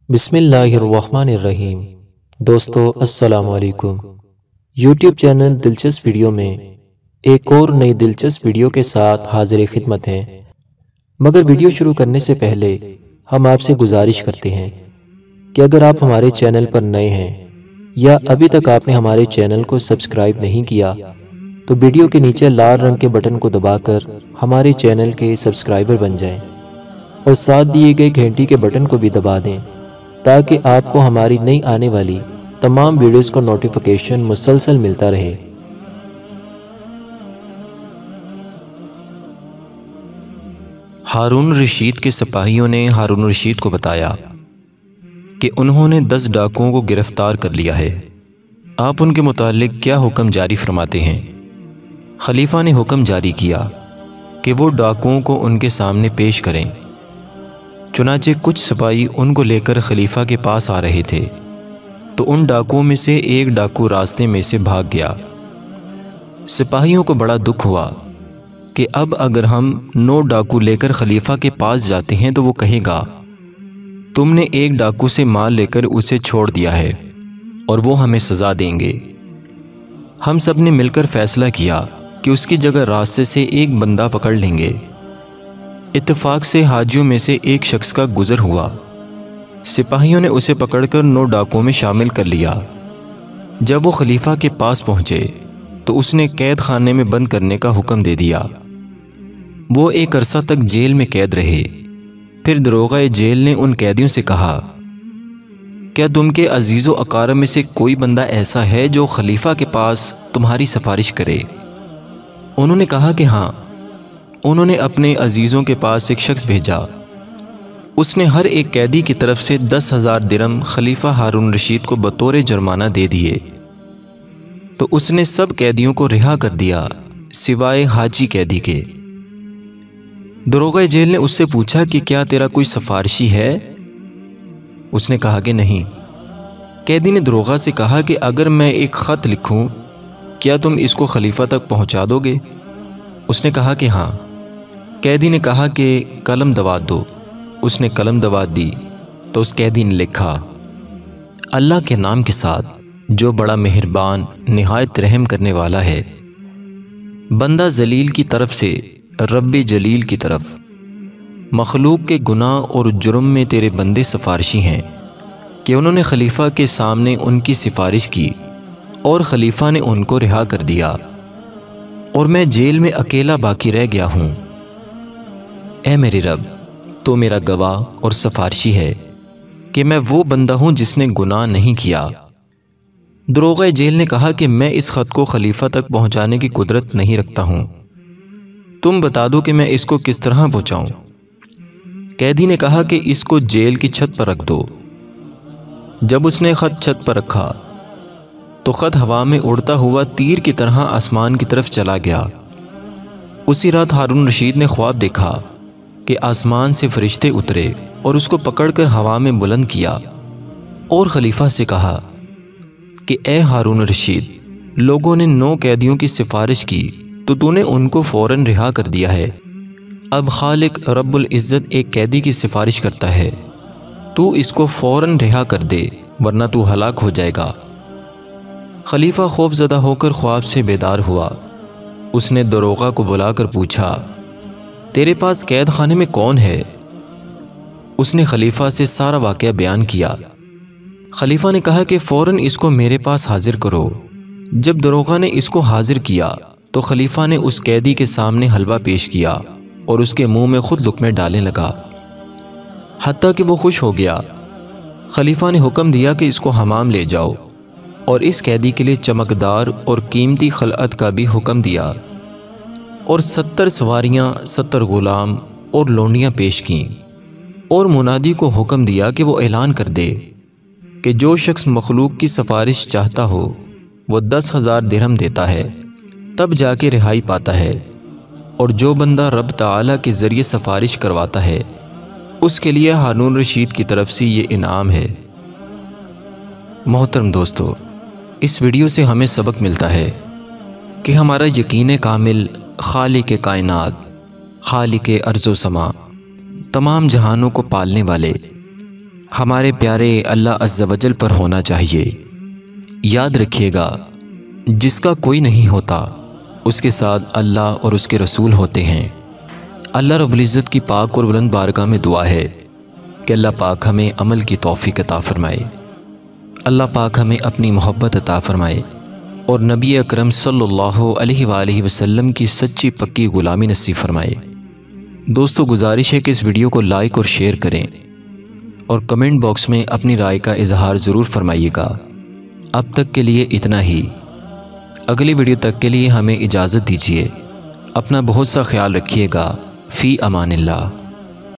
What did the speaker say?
बिस्मिल्लाहिर्रहमानिर्रहीम। दोस्तों अस्सलाम वालेकुम। यूट्यूब चैनल दिलचस्प वीडियो में एक और नई दिलचस्प वीडियो के साथ हाजिर खिदमत हैं। मगर वीडियो शुरू करने से पहले हम आपसे गुजारिश करते हैं कि अगर आप हमारे चैनल पर नए हैं या अभी तक आपने हमारे चैनल को सब्सक्राइब नहीं किया तो वीडियो के नीचे लाल रंग के बटन को दबाकर हमारे चैनल के सब्सक्राइबर बन जाएं और साथ दिए गए घंटी के बटन को भी दबा दें ताकि आपको हमारी नई आने वाली तमाम वीडियोस का नोटिफिकेशन मुसलसल मिलता रहे। हारून रशीद के सिपाहियों ने हारून रशीद को बताया कि उन्होंने 10 डाकुओं को गिरफ्तार कर लिया है। आप उनके मुतालिक क्या हुक्म जारी फरमाते हैं? खलीफा ने हुक्म जारी किया कि वो डाकुओं को उनके सामने पेश करें। चुनाचे कुछ सिपाही उनको लेकर खलीफा के पास आ रहे थे तो उन डाकुओं में से एक डाकू रास्ते में से भाग गया। सिपाहियों को बड़ा दुख हुआ कि अब अगर हम 9 डाकू लेकर खलीफा के पास जाते हैं तो वो कहेगा तुमने एक डाकू से माल लेकर उसे छोड़ दिया है और वो हमें सज़ा देंगे। हम सब ने मिलकर फ़ैसला किया कि उसकी जगह रास्ते से एक बंदा पकड़ लेंगे। इत्तेफाक से हाजियों में से एक शख्स का गुज़र हुआ। सिपाहियों ने उसे पकड़कर 9 डाकुओं में शामिल कर लिया। जब वो खलीफा के पास पहुँचे तो उसने कैद खाने में बंद करने का हुक्म दे दिया। वो एक अरसा तक जेल में कैद रहे। फिर दरोगा जेल ने उन कैदियों से कहा, क्या तुम के अजीज़ो अकारब में से कोई बंदा ऐसा है जो खलीफा के पास तुम्हारी सिफारिश करे? उन्होंने कहा कि हाँ। उन्होंने अपने अजीज़ों के पास एक शख्स भेजा। उसने हर एक कैदी की तरफ से 10,000 दिरहम खलीफा हारून रशीद को बतौर जुर्माना दे दिए। तो उसने सब कैदियों को रिहा कर दिया सिवाय हाजी कैदी के। दरोगा जेल ने उससे पूछा कि क्या तेरा कोई सिफारिशी है? उसने कहा कि नहीं। कैदी ने दरोगा से कहा कि अगर मैं एक ख़त लिखूं, क्या तुम इसको खलीफा तक पहुंचा दोगे? उसने कहा कि हाँ। कैदी ने कहा कि कलम दबा दो। उसने कलम दबा दी तो उस कैदी ने लिखा, अल्लाह के नाम के साथ जो बड़ा मेहरबान निहायत रहम करने वाला है। बंदा जलील की तरफ से रब्बे जलील की तरफ, मखलूक के गुनाह और जुर्म में तेरे बंदे सिफारिशी हैं कि उन्होंने खलीफा के सामने उनकी सिफारिश की और खलीफा ने उनको रिहा कर दिया और मैं जेल में अकेला बाकी रह गया हूँ। ऐ मेरे रब, तो मेरा गवाह और सिफारिशी है कि मैं वो बंदा हूँ जिसने गुनाह नहीं किया। दरोगा जेल ने कहा कि मैं इस ख़त को खलीफा तक पहुँचाने की कुदरत नहीं रखता हूँ। तुम बता दो कि मैं इसको किस तरह पहुँचाऊँ। कैदी ने कहा कि इसको जेल की छत पर रख दो। जब उसने ख़त छत पर रखा तो ख़त हवा में उड़ता हुआ तीर की तरह आसमान की तरफ चला गया। उसी रात हारून रशीद ने ख्वाब देखा कि आसमान से फरिश्ते उतरे और उसको पकड़कर हवा में बुलंद किया और खलीफा से कहा कि ए हारून रशीद, लोगों ने 9 कैदियों की सिफारिश की तो तूने उनको फ़ौरन रिहा कर दिया है। अब खालिक रब्बुल इज़्ज़त एक कैदी की सिफारिश करता है, तू इसको फ़ौरन रिहा कर दे वरना तू हलाक हो जाएगा। खलीफा खौफज़दा होकर ख्वाब से बेदार हुआ। उसने दरोगा को बुलाकर पूछा, तेरे पास कैद खाने में कौन है? उसने खलीफा से सारा वाक़या बयान किया। खलीफा ने कहा कि फ़ौरन इसको मेरे पास हाजिर करो। जब दरोगा ने इसको हाजिर किया तो खलीफा ने उस कैदी के सामने हलवा पेश किया और उसके मुंह में खुद लुक़मे डालने लगा, हत्ता कि वो खुश हो गया। खलीफा ने हुक्म दिया कि इसको हमाम ले जाओ और इस कैदी के लिए चमकदार और कीमती खलअत का भी हुक्म दिया और 70 सवारियाँ, 70 ग़ुलाम और लोंडियाँ पेश कीं और मुनादी को हुक्म दिया कि वो ऐलान कर दे कि जो शख्स मखलूक की सिफारिश चाहता हो वो 10,000 दिरहम देता है तब जाके रिहाई पाता है, और जो बंदा रब ताला के ज़रिए सिफारिश करवाता है उसके लिए हारून रशीद की तरफ से ये इनाम है। मोहतरम दोस्तों, इस वीडियो से हमें सबक मिलता है कि हमारा यकीन कामिल खालिक कायनात, खालिक अर्ज़ो समा, तमाम जहानों को पालने वाले हमारे प्यारे अल्लाह अज़्ज़ा वजल पर होना चाहिए। याद रखिएगा, जिसका कोई नहीं होता उसके साथ अल्लाह और उसके रसूल होते हैं। अल्लाह रब्बुल इज़्ज़त की पाक और बुलंद बारगाह में दुआ है कि अल्लाह पाक हमें अमल की तौफ़ीक अता फ़रमाए, अल्लाह पाक हमें अपनी मोहब्बत अता फ़रमाए और नबी अकरम सल्लल्लाहु अलैहि वसल्लम की सच्ची पक्की ग़ुलामी नसीब फ़रमाए। दोस्तों, गुजारिश है कि इस वीडियो को लाइक और शेयर करें और कमेंट बॉक्स में अपनी राय का इजहार ज़रूर फरमाइएगा। अब तक के लिए इतना ही। अगली वीडियो तक के लिए हमें इजाज़त दीजिए। अपना बहुत सा ख्याल रखिएगा। फ़ी अमानिल्लाह।